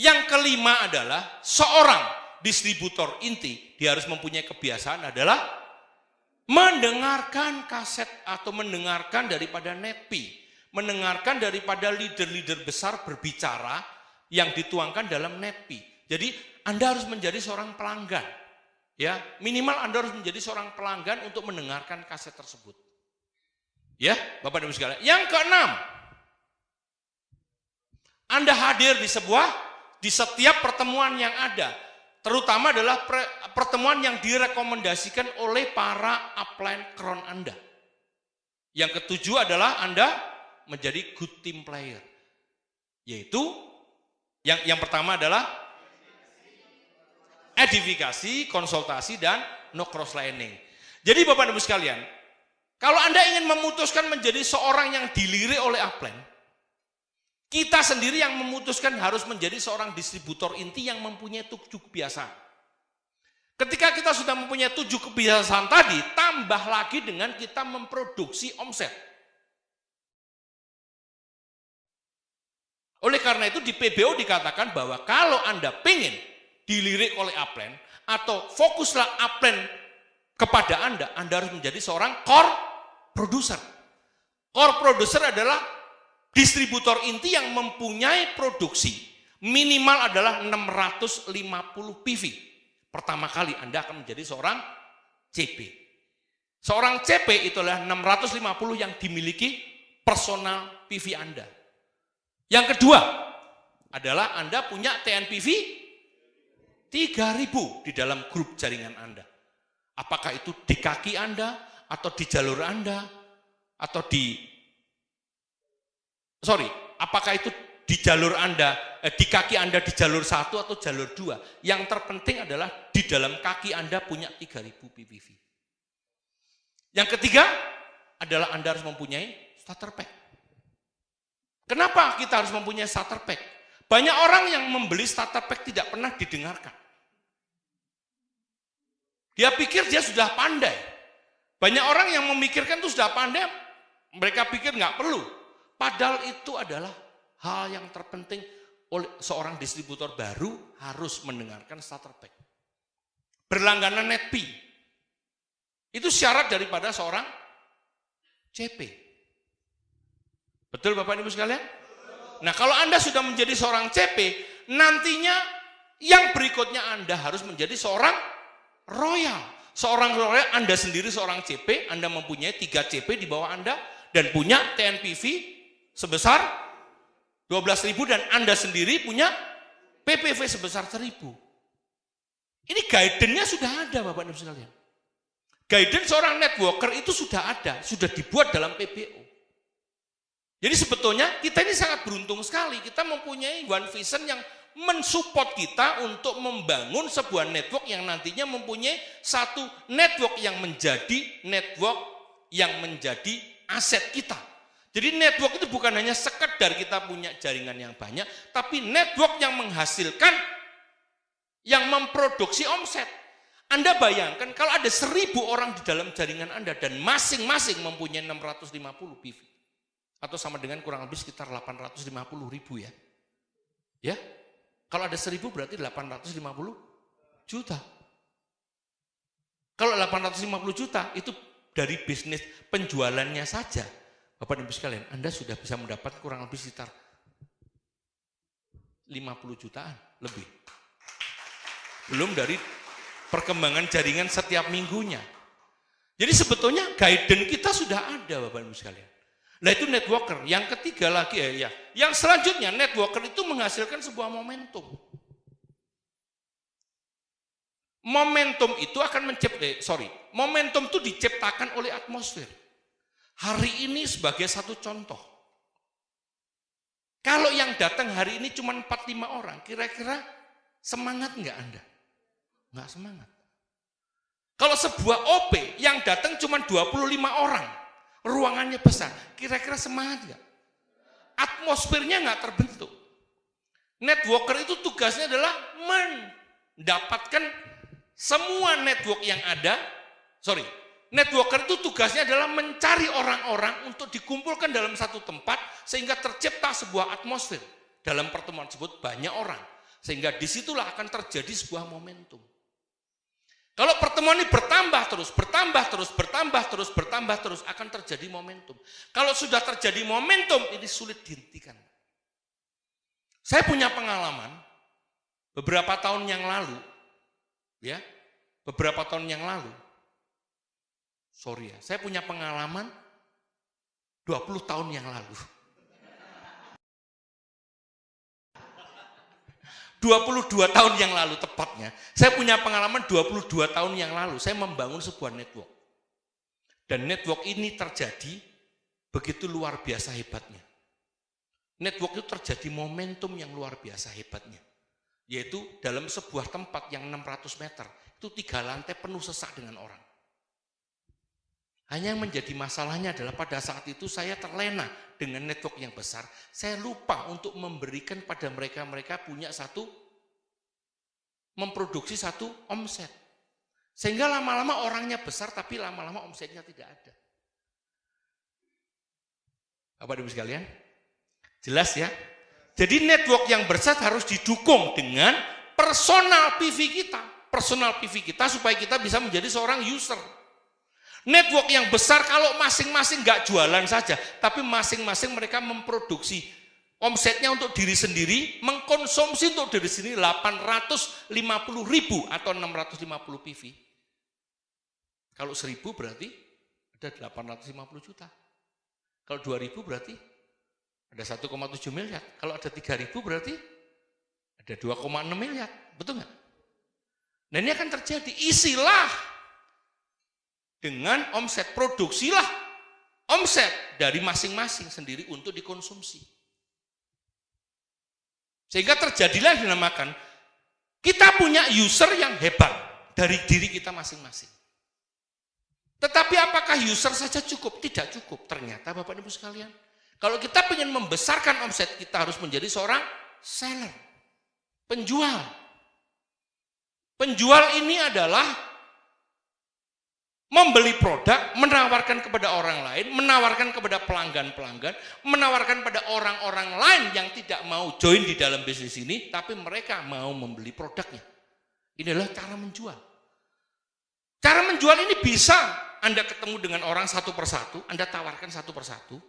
yang kelima adalah seorang distributor inti, dia harus mempunyai kebiasaan adalah mendengarkan kaset atau mendengarkan daripada NetPi, mendengarkan daripada leader-leader besar berbicara yang dituangkan dalam NetPi. Jadi Anda harus menjadi seorang pelanggan. Ya, minimal Anda harus menjadi seorang pelanggan untuk mendengarkan kaset tersebut. Ya, Bapak dan Ibu sekalian. Yang keenam, Anda hadir di setiap pertemuan yang ada. Terutama adalah pertemuan yang direkomendasikan oleh para upline crown Anda. Yang ketujuh adalah Anda menjadi good team player. Yaitu, yang pertama adalah edifikasi, konsultasi, dan no cross-lining. Jadi Bapak dan Ibu sekalian, kalau Anda ingin memutuskan menjadi seorang yang dilirik oleh upline, kita sendiri yang memutuskan harus menjadi seorang distributor inti yang mempunyai 7 kebiasaan. Ketika kita sudah mempunyai 7 kebiasaan tadi, tambah lagi dengan kita memproduksi omset. Oleh karena itu di PBO dikatakan bahwa kalau Anda pengen dilirik oleh upline, atau fokuslah upline kepada Anda harus menjadi seorang core producer. Core producer adalah distributor inti yang mempunyai produksi minimal adalah 650 PV. Pertama kali Anda akan menjadi seorang CP. Seorang CP itulah 650 yang dimiliki personal PV Anda. Yang kedua adalah Anda punya TNPV 3.000 di dalam grup jaringan Anda. Apakah itu di kaki Anda, atau di jalur Anda, atau apakah itu di jalur Anda, di kaki Anda di jalur 1 atau jalur 2. Yang terpenting adalah di dalam kaki Anda punya 3.000 PPV. Yang ketiga adalah Anda harus mempunyai starter pack. Kenapa kita harus mempunyai starter pack? Banyak orang yang membeli starter pack tidak pernah didengarkan. Dia pikir dia sudah pandai. Banyak orang yang memikirkan itu sudah pandai, mereka pikir nggak perlu. Padahal itu adalah hal yang terpenting oleh seorang distributor baru harus mendengarkan starter pack. Berlangganan NetP. Itu syarat daripada seorang CP. Betul Bapak Ibu sekalian? Nah, kalau Anda sudah menjadi seorang CP, nantinya yang berikutnya Anda harus menjadi seorang royal. Seorang royal, Anda sendiri seorang CP, Anda mempunyai 3 CP di bawah Anda dan punya TNPV sebesar 12.000 dan Anda sendiri punya PPV sebesar 1.000. Ini guidance-nya sudah ada Bapak Ibu sekalian. Guidance seorang networker itu sudah ada, sudah dibuat dalam PBO. Jadi sebetulnya kita ini sangat beruntung sekali, kita mempunyai One Vision yang mensupport kita untuk membangun sebuah network yang nantinya mempunyai satu network yang menjadi aset kita. Jadi network itu bukan hanya sekedar kita punya jaringan yang banyak, tapi network yang menghasilkan, yang memproduksi omset. Anda bayangkan kalau ada 1.000 orang di dalam jaringan Anda dan masing-masing mempunyai 650 PV. Atau sama dengan kurang lebih sekitar 850.000 ya. Ya. Kalau ada 1.000 berarti 850 juta. Kalau 850 juta itu dari bisnis penjualannya saja. Bapak Ibu sekalian, Anda sudah bisa mendapat kurang lebih sekitar 50 jutaan lebih. Belum dari perkembangan jaringan setiap minggunya. Jadi sebetulnya guidance kita sudah ada Bapak Ibu sekalian. Nah itu networker. Yang ketiga lagi yang selanjutnya networker itu menghasilkan sebuah momentum. Momentum itu akan momentum itu diciptakan oleh atmosfer. Hari ini sebagai satu contoh. Kalau yang datang hari ini cuma 4-5 orang, kira-kira semangat enggak Anda? Enggak semangat. Kalau sebuah OP yang datang cuma 25 orang, ruangannya besar, kira-kira semangat enggak? Atmosfernya enggak terbentuk. Networker itu tugasnya adalah mendapatkan semua network yang ada, networker itu tugasnya adalah mencari orang-orang untuk dikumpulkan dalam satu tempat sehingga tercipta sebuah atmosfer. Dalam pertemuan tersebut banyak orang, sehingga disitulah akan terjadi sebuah momentum. Kalau pertemuan ini bertambah terus, akan terjadi momentum. Kalau sudah terjadi momentum, ini sulit dihentikan. Saya punya pengalaman beberapa tahun yang lalu, saya punya pengalaman 20 tahun yang lalu. 22 tahun yang lalu tepatnya. Saya punya pengalaman 22 tahun yang lalu. Saya membangun sebuah network. Dan network ini terjadi begitu luar biasa hebatnya. Network itu terjadi momentum yang luar biasa hebatnya. Yaitu dalam sebuah tempat yang 600 meter. Itu 3 lantai penuh sesak dengan orang. Hanya yang menjadi masalahnya adalah pada saat itu saya terlena dengan network yang besar. Saya lupa untuk memberikan pada mereka memproduksi satu omset. Sehingga lama-lama orangnya besar tapi lama-lama omsetnya tidak ada. Bapak Ibu sekalian? Jelas ya? Jadi network yang besar harus didukung dengan personal PV kita. personal PV kita supaya kita bisa menjadi seorang user. Network yang besar kalau masing-masing nggak jualan saja, tapi masing-masing mereka memproduksi omsetnya untuk diri sendiri, mengkonsumsi untuk diri sendiri 850.000 atau 650 PV. Kalau 1.000 berarti ada 850 juta. Kalau 2.000 berarti ada 1,7 miliar. Kalau ada 3.000 berarti ada 2,6 miliar. Betul nggak? Nah ini akan terjadi. Isilah dengan omset, produksilah omset dari masing-masing sendiri untuk dikonsumsi. Sehingga terjadilah yang dinamakan kita punya user yang hebat dari diri kita masing-masing. Tetapi apakah user saja cukup? Tidak cukup. Ternyata Bapak Ibu sekalian, kalau kita ingin membesarkan omset, kita harus menjadi seorang seller, penjual. Penjual ini adalah membeli produk, menawarkan kepada orang lain, menawarkan kepada pelanggan-pelanggan, menawarkan pada orang-orang lain yang tidak mau join di dalam bisnis ini, tapi mereka mau membeli produknya. Ini adalah cara menjual. Cara menjual ini bisa Anda ketemu dengan orang satu persatu, Anda tawarkan satu persatu.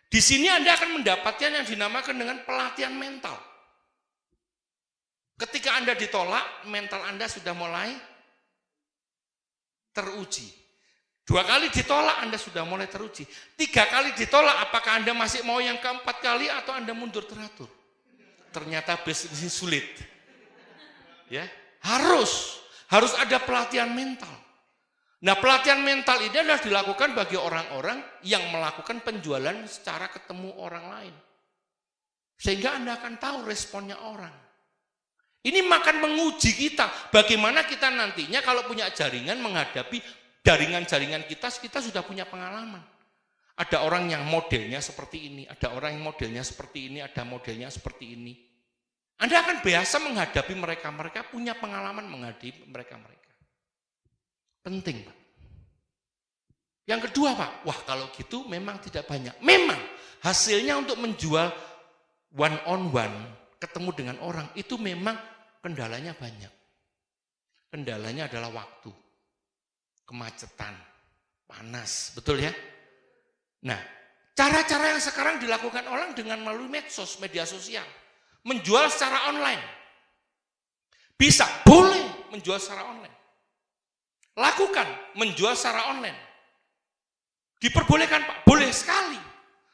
Di sini Anda akan mendapatkan yang dinamakan dengan pelatihan mental. Ketika Anda ditolak, mental Anda sudah mulai teruji. 2 kali ditolak, Anda sudah mulai teruji. 3 kali ditolak, apakah Anda masih mau yang keempat kali atau Anda mundur teratur? Ternyata bisnis ini sulit. Ya, harus ada pelatihan mental. Nah, pelatihan mental ini adalah dilakukan bagi orang-orang yang melakukan penjualan secara ketemu orang lain. Sehingga Anda akan tahu responnya orang. Ini makan menguji kita, bagaimana kita nantinya kalau punya jaringan menghadapi jaringan-jaringan kita sudah punya pengalaman. Ada orang yang modelnya seperti ini, ada orang yang modelnya seperti ini, ada modelnya seperti ini. Anda akan biasa menghadapi mereka punya pengalaman menghadapi mereka. Penting, Pak. Yang kedua, Pak, wah kalau gitu memang tidak banyak. Memang hasilnya untuk menjual one on one, ketemu dengan orang, itu memang kendalanya banyak. Kendalanya adalah waktu, kemacetan, panas, betul ya? Nah, cara-cara yang sekarang dilakukan orang dengan melalui medsos, media sosial, menjual secara online. Bisa, boleh menjual secara online. Lakukan, menjual secara online. Diperbolehkan, Pak, boleh sekali.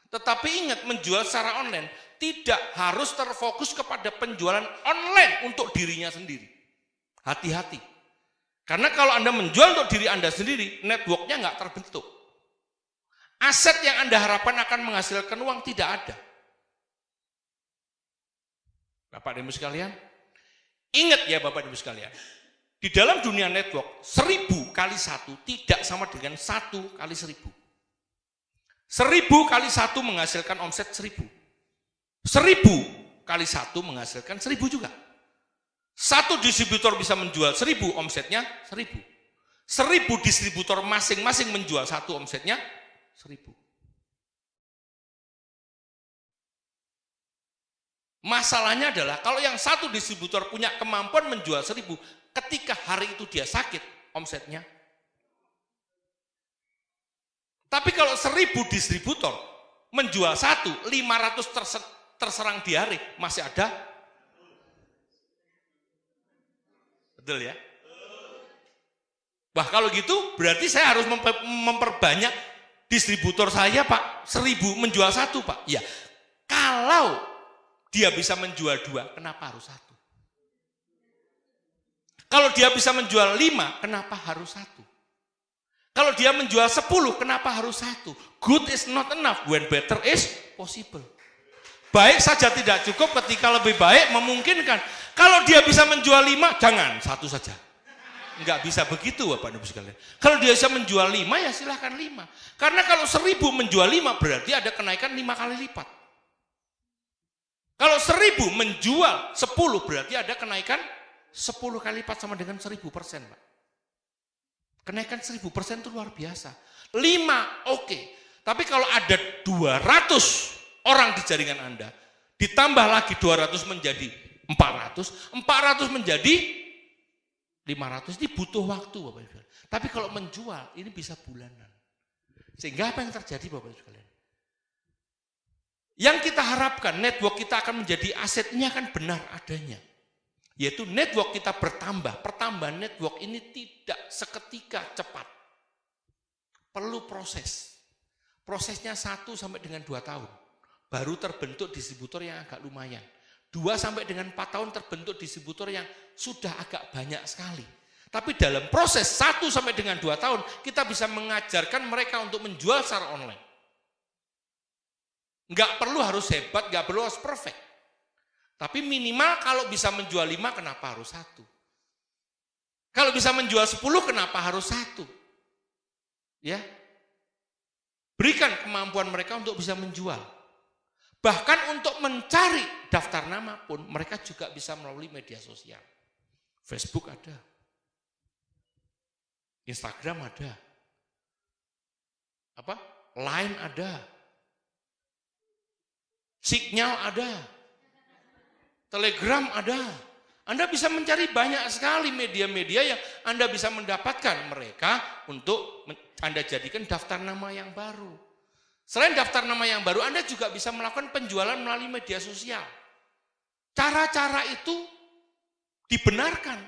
Tetapi ingat, menjual secara online tidak harus terfokus kepada penjualan online untuk dirinya sendiri. Hati-hati. Karena kalau Anda menjual untuk diri Anda sendiri, networknya nggak terbentuk. Aset yang Anda harapkan akan menghasilkan uang tidak ada. Bapak dan Ibu sekalian, ingat ya Bapak dan Ibu sekalian, di dalam dunia network, 1000 kali 1 tidak sama dengan 1 kali 1000. 1000 kali 1 menghasilkan omset 1000. 1000 kali 1 menghasilkan 1000 juga. Satu distributor bisa menjual 1000, omsetnya 1000. 1000 distributor masing-masing menjual satu, omsetnya 1000. Masalahnya adalah kalau yang satu distributor punya kemampuan menjual 1000, ketika hari itu dia sakit, omsetnya. Tapi kalau 1000 distributor menjual satu, 500 terserang diare, masih ada. Betul ya? Wah kalau gitu berarti saya harus memperbanyak distributor saya, Pak. 1000 menjual satu, Pak. Ya, kalau dia bisa menjual 2, kenapa harus 1? Kalau dia bisa menjual 5, kenapa harus 1? Kalau dia menjual 10, kenapa harus 1? Good is not enough when better is possible. Baik saja tidak cukup ketika lebih baik memungkinkan. Kalau dia bisa menjual 5, jangan 1 saja. Enggak bisa begitu Bapak Ibu sekalian. Kalau dia bisa menjual 5, ya silahkan 5. Karena kalau 1000 menjual 5, berarti ada kenaikan 5 kali lipat. Kalau 1000 menjual 10, berarti ada kenaikan 10 kali lipat, sama dengan 1000%, Pak. Kenaikan 1000% itu luar biasa. 5, oke. Tapi kalau ada 200 orang di jaringan Anda, ditambah lagi 200 menjadi 400, 400 menjadi 500 ini butuh waktu Bapak Ibu. Tapi kalau menjual ini bisa bulanan. Sehingga apa yang terjadi Bapak Ibu sekalian? Yang kita harapkan network kita akan menjadi aset ini akan benar adanya. Yaitu network kita bertambah. Pertambahan network ini tidak seketika cepat. Perlu proses. Prosesnya 1 sampai dengan 2 tahun. Baru terbentuk distributor yang agak lumayan. 2 sampai dengan 4 tahun terbentuk distributor yang sudah agak banyak sekali. Tapi dalam proses 1 sampai dengan 2 tahun, kita bisa mengajarkan mereka untuk menjual secara online. Enggak perlu harus hebat, enggak perlu harus perfect. Tapi minimal kalau bisa menjual 5, kenapa harus 1? Kalau bisa menjual 10, kenapa harus 1? Ya. Berikan kemampuan mereka untuk bisa menjual. Bahkan untuk mencari daftar nama pun mereka juga bisa melalui media sosial. Facebook ada. Instagram ada. Line ada. Signal ada. Telegram ada. Anda bisa mencari banyak sekali media-media yang Anda bisa mendapatkan mereka untuk Anda jadikan daftar nama yang baru. Selain daftar nama yang baru, Anda juga bisa melakukan penjualan melalui media sosial. Cara-cara itu dibenarkan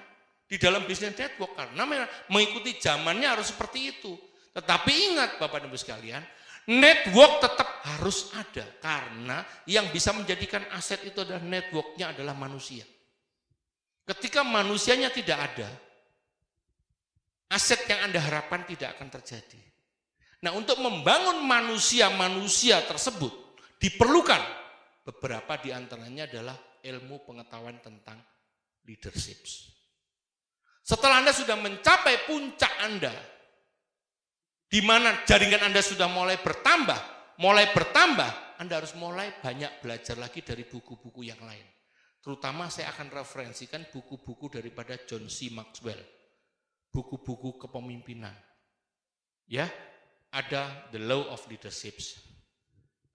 di dalam bisnis network karena mengikuti zamannya harus seperti itu. Tetapi ingat Bapak dan Ibu sekalian, network tetap harus ada karena yang bisa menjadikan aset itu adalah networknya adalah manusia. Ketika manusianya tidak ada, aset yang Anda harapkan tidak akan terjadi. Nah, untuk membangun manusia-manusia tersebut diperlukan beberapa di antaranya adalah ilmu pengetahuan tentang leadership. Setelah Anda sudah mencapai puncak Anda, di mana jaringan Anda sudah mulai bertambah, Anda harus mulai banyak belajar lagi dari buku-buku yang lain. Terutama saya akan referensikan buku-buku daripada John C. Maxwell, buku-buku kepemimpinan. Ya, ada The Law of Leadership,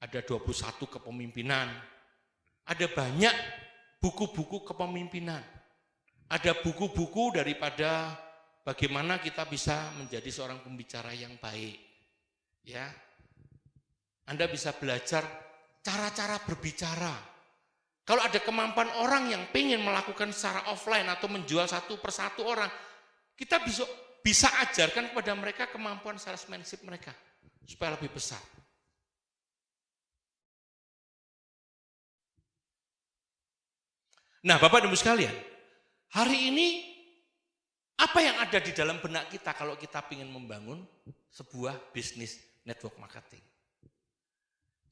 ada 21 kepemimpinan, ada banyak buku-buku kepemimpinan, ada buku-buku daripada bagaimana kita bisa menjadi seorang pembicara yang baik. Ya, Anda bisa belajar cara-cara berbicara. Kalau ada kemampuan orang yang ingin melakukan secara offline atau menjual satu persatu orang, kita bisa ajarkan kepada mereka kemampuan salesmanship mereka supaya lebih besar. Nah, Bapak dan Ibu sekalian, hari ini apa yang ada di dalam benak kita kalau kita ingin membangun sebuah bisnis network marketing?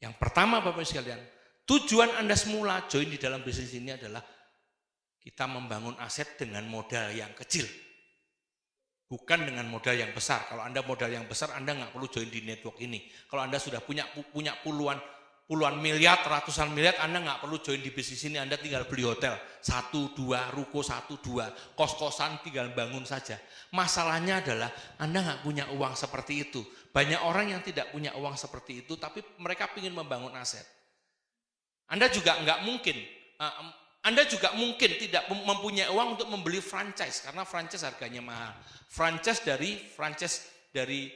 Yang pertama Bapak dan Ibu sekalian, tujuan Anda semula join di dalam bisnis ini adalah kita membangun aset dengan modal yang kecil. Bukan dengan modal yang besar. Kalau Anda modal yang besar, Anda nggak perlu join di network ini. Kalau Anda sudah punya puluhan miliar, ratusan miliar, Anda nggak perlu join di bisnis ini. Anda tinggal beli hotel, 1, 2, ruko 1, 2, kos-kosan tinggal bangun saja. Masalahnya adalah Anda nggak punya uang seperti itu. Banyak orang yang tidak punya uang seperti itu, tapi mereka ingin membangun aset. Anda juga tidak mempunyai uang untuk membeli franchise karena franchise harganya mahal. Franchise dari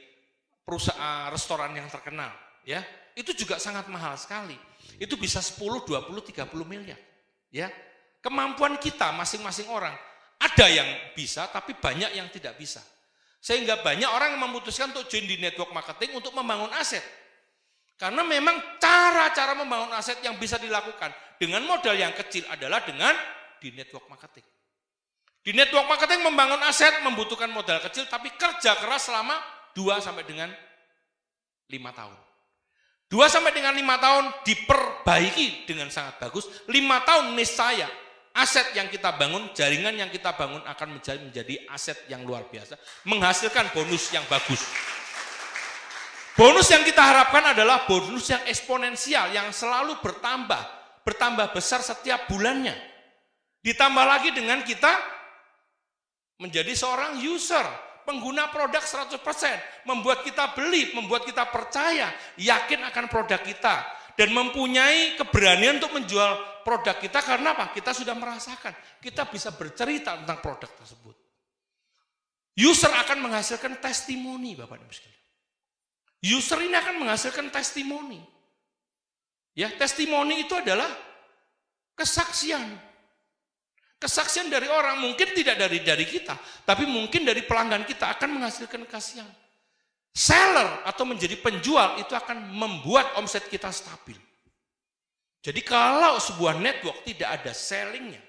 perusahaan restoran yang terkenal, ya. Itu juga sangat mahal sekali. Itu bisa 10, 20, 30 miliar, ya. Kemampuan kita masing-masing orang ada yang bisa tapi banyak yang tidak bisa. Sehingga banyak orang yang memutuskan untuk join di network marketing untuk membangun aset. Karena memang cara-cara membangun aset yang bisa dilakukan dengan modal yang kecil adalah dengan di network marketing. Di network marketing membangun aset membutuhkan modal kecil tapi kerja keras selama 2 sampai dengan 5 tahun. 2 sampai dengan 5 tahun diperbaiki dengan sangat bagus. 5 tahun niscaya aset yang kita bangun, jaringan yang kita bangun akan menjadi aset yang luar biasa, menghasilkan bonus yang bagus. Bonus yang kita harapkan adalah bonus yang eksponensial, yang selalu bertambah besar setiap bulannya. Ditambah lagi dengan kita menjadi seorang user, pengguna produk 100%, membuat kita beli, membuat kita percaya, yakin akan produk kita, dan mempunyai keberanian untuk menjual produk kita karena apa? Kita sudah merasakan, kita bisa bercerita tentang produk tersebut. User akan menghasilkan testimoni, Bapak Ibu sekalian. User ini akan menghasilkan testimoni. Ya, testimoni itu adalah kesaksian. Kesaksian dari orang, mungkin tidak dari kita, tapi mungkin dari pelanggan kita akan menghasilkan kesaksian. Seller atau menjadi penjual itu akan membuat omset kita stabil. Jadi kalau sebuah network tidak ada sellingnya,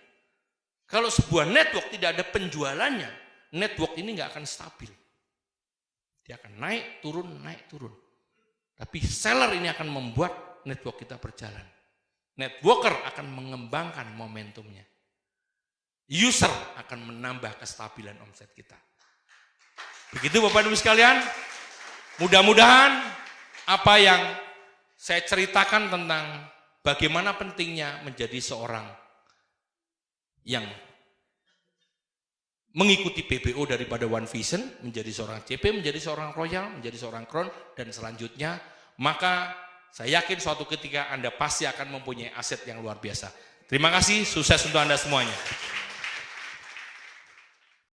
kalau sebuah network tidak ada penjualannya, network ini nggak akan stabil. Dia akan naik, turun. Tapi seller ini akan membuat network kita berjalan. Networker akan mengembangkan momentumnya. User akan menambah kestabilan omset kita. Begitu Bapak Ibu sekalian. Mudah-mudahan apa yang saya ceritakan tentang bagaimana pentingnya menjadi seorang yang mengikuti PBO daripada One Vision, menjadi seorang CP, menjadi seorang Royal, menjadi seorang Crown, dan selanjutnya, maka saya yakin suatu ketika Anda pasti akan mempunyai aset yang luar biasa. Terima kasih, sukses untuk Anda semuanya.